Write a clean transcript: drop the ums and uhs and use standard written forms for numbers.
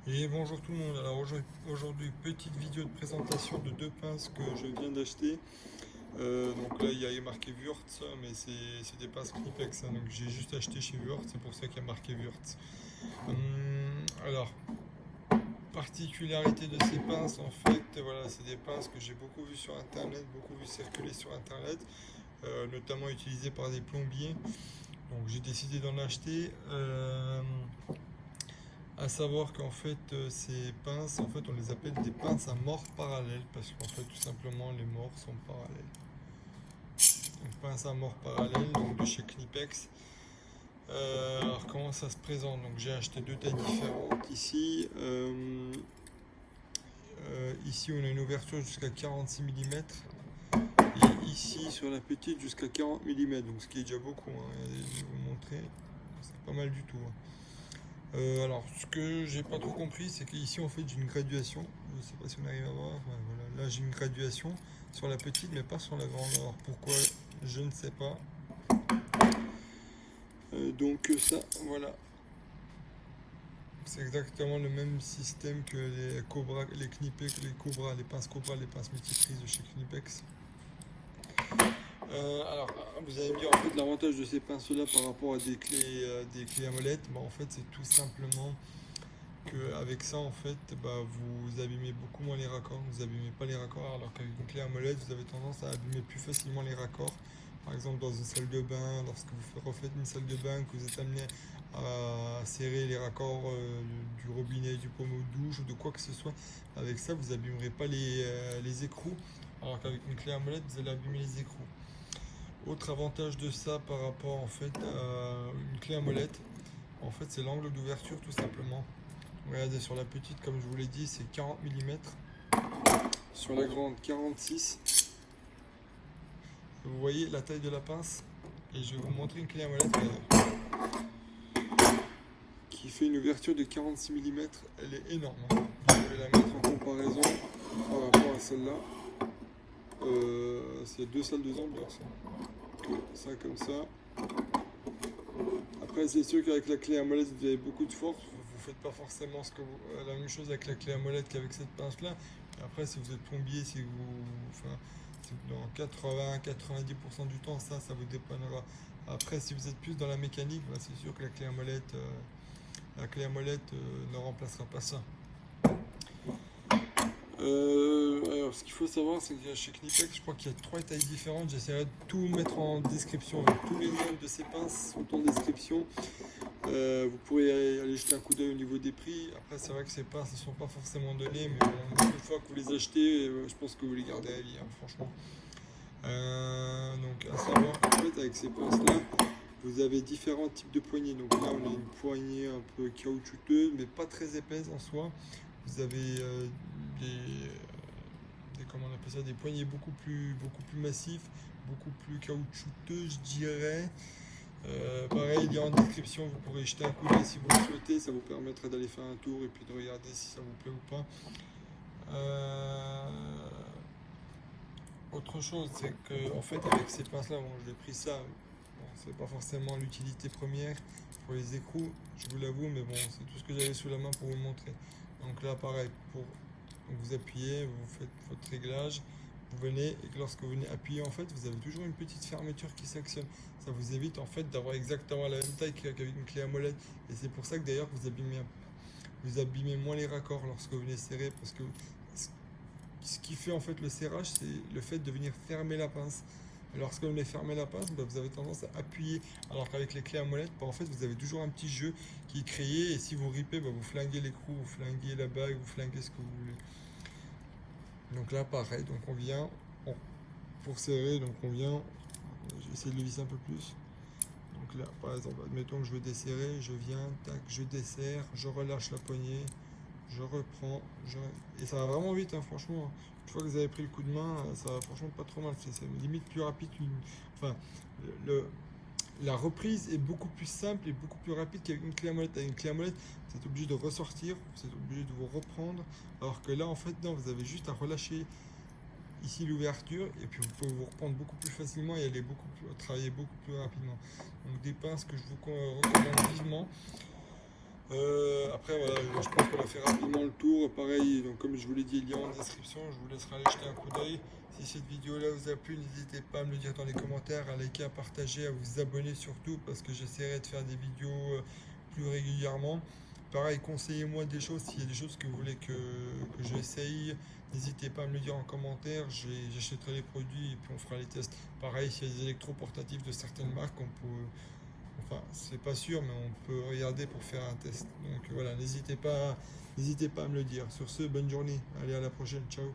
Et bonjour tout le monde. Alors aujourd'hui, petite vidéo de présentation de deux pinces que je viens d'acheter. Donc là il y a marqué Wurtz, mais c'est des pinces Knipex, hein. Donc j'ai juste acheté chez Wurtz, c'est pour ça qu'il y a marqué Wurtz. Alors, particularité de ces pinces, en fait, voilà, c'est des pinces que j'ai beaucoup vu sur internet, beaucoup vu circuler sur internet, notamment utilisées par des plombiers. Donc j'ai décidé d'en acheter. À savoir qu'en fait, ces pinces, en fait, on les appelle des pinces à morts parallèles parce qu'en fait, tout simplement, les morts sont parallèles. Donc, pince à morts parallèles, donc de chez Knipex. Alors, comment ça se présente? Donc, j'ai acheté deux tailles différentes ici. Ici, on a une ouverture jusqu'à 46 mm. Et ici, sur la petite, jusqu'à 40 mm. Donc, ce qui est déjà beaucoup, hein. Je vais vous montrer. C'est pas mal du tout, hein. Alors, ce que j'ai pas trop compris, c'est qu'ici on fait une graduation. Je sais pas si on arrive à voir. Ouais, voilà. Là, j'ai une graduation sur la petite, mais pas sur la grande. Alors, pourquoi? Je ne sais pas. Donc, ça, voilà. C'est exactement le même système que les Cobra, les Knipex, les Cobra, les pinces Cobra, les pinces multiprises de chez Knipex. Alors, vous allez me dire en fait l'avantage de ces pinces-là par rapport à des clés à molette. Bah, en fait, c'est tout simplement qu'avec ça, en fait, bah, vous abîmez beaucoup moins les raccords, vous abîmez pas les raccords, alors qu'avec une clé à molette, vous avez tendance à abîmer plus facilement les raccords. Par exemple, dans une salle de bain, lorsque vous refaites une salle de bain, que vous êtes amené à serrer les raccords du robinet, du pommeau de douche ou de quoi que ce soit, avec ça, vous abîmerez pas les écrous, alors qu'avec une clé à molette, vous allez abîmer les écrous. Autre avantage de ça par rapport en fait à une clé à molette, en fait, c'est l'angle d'ouverture tout simplement. Regardez, sur la petite, comme je vous l'ai dit, c'est 40 mm. Sur la grande, 46. Vous voyez la taille de la pince. Et je vais vous montrer une clé à molette qui fait une ouverture de 46 mm. Elle est énorme. Je vais la mettre en comparaison par rapport à celle-là. C'est deux salles de ambiance. Ça comme ça. Après, c'est sûr qu'avec la clé à molette, vous avez beaucoup de force. Vous faites pas forcément la même chose avec la clé à molette qu'avec cette pince-là. Après, si vous êtes plombier, dans 80-90% du temps, ça vous dépannera. Après, si vous êtes plus dans la mécanique, bah, c'est sûr que la clé à molette ne remplacera pas ça. Alors, ce qu'il faut savoir, c'est que chez Knipex, je crois qu'il y a trois tailles différentes. J'essaierai de tout mettre en description. Donc, tous les noms de ces pinces sont en description. Vous pourrez aller jeter un coup d'œil au niveau des prix. Après, c'est vrai que ces pinces ne sont pas forcément données, mais bon, une fois que vous les achetez, je pense que vous les gardez à vie, hein, franchement. Donc, à savoir qu'en fait, avec ces pinces-là, vous avez différents types de poignées. Donc là, on a une poignée un peu caoutchouteuse, mais pas très épaisse en soi. Vous avez comment on appelle ça, des poignées beaucoup plus massifs, beaucoup plus caoutchouteux, je dirais. Pareil, il y a en description, vous pourrez jeter un coup d'œil si vous le souhaitez, ça vous permettra d'aller faire un tour et puis de regarder si ça vous plaît ou pas. Autre chose, c'est que en fait avec ces pinces là, bon, je l'ai pris ça, bon, c'est pas forcément l'utilité première pour les écrous, je vous l'avoue, mais bon, c'est tout ce que j'avais sous la main pour vous montrer. Donc là, pareil, donc vous appuyez, vous faites votre réglage, vous venez, et que lorsque vous venez appuyer, en fait, vous avez toujours une petite fermeture qui s'actionne. Ça vous évite en fait d'avoir exactement la même taille qu'avec une clé à molette. Et c'est pour ça que d'ailleurs vous abîmez moins les raccords lorsque vous venez serrer, parce que ce qui fait en fait le serrage, c'est le fait de venir fermer la pince. Lorsque vous venez fermer la pince, bah, vous avez tendance à appuyer, alors qu'avec les clés à molette, bah, en fait, vous avez toujours un petit jeu qui est créé, et si vous ripez, bah, vous flinguez l'écrou, vous flinguez la bague, vous flinguez ce que vous voulez. Donc là, pareil, donc pour serrer, donc on vient, je vais essayer de le visser un peu plus. Donc là, par exemple, admettons que je veux desserrer, je viens, tac, je desserre, je relâche la poignée, je reprends, et ça va vraiment vite, hein, franchement. Une fois que vous avez pris le coup de main, ça va franchement pas trop mal. C'est limite plus rapide Enfin, la reprise est beaucoup plus simple et beaucoup plus rapide qu'avec une clé à molette. Avec une clé à molette, vous êtes obligé de ressortir, vous êtes obligé de vous reprendre. Alors que là, en fait, non, vous avez juste à relâcher ici l'ouverture et puis vous pouvez vous reprendre beaucoup plus facilement et aller travailler beaucoup plus rapidement. Donc des pinces que je vous recommande vivement. Après, voilà, je pense qu'on a fait rapidement le tour. Pareil, donc comme je vous l'ai dit, il y a en description. Je vous laisserai aller jeter un coup d'œil. Si cette vidéo-là vous a plu, n'hésitez pas à me le dire dans les commentaires, à liker, à partager, à vous abonner surtout, parce que j'essaierai de faire des vidéos plus régulièrement. Pareil, conseillez-moi des choses. S'il y a des choses que vous voulez que j'essaye, n'hésitez pas à me le dire en commentaire. J'achèterai les produits et puis on fera les tests. Pareil, s'il y a des électroportatifs de certaines marques, on peut. Enfin, c'est pas sûr, mais on peut regarder pour faire un test. Donc voilà, n'hésitez pas à me le dire. Sur ce, bonne journée. Allez, à la prochaine. Ciao.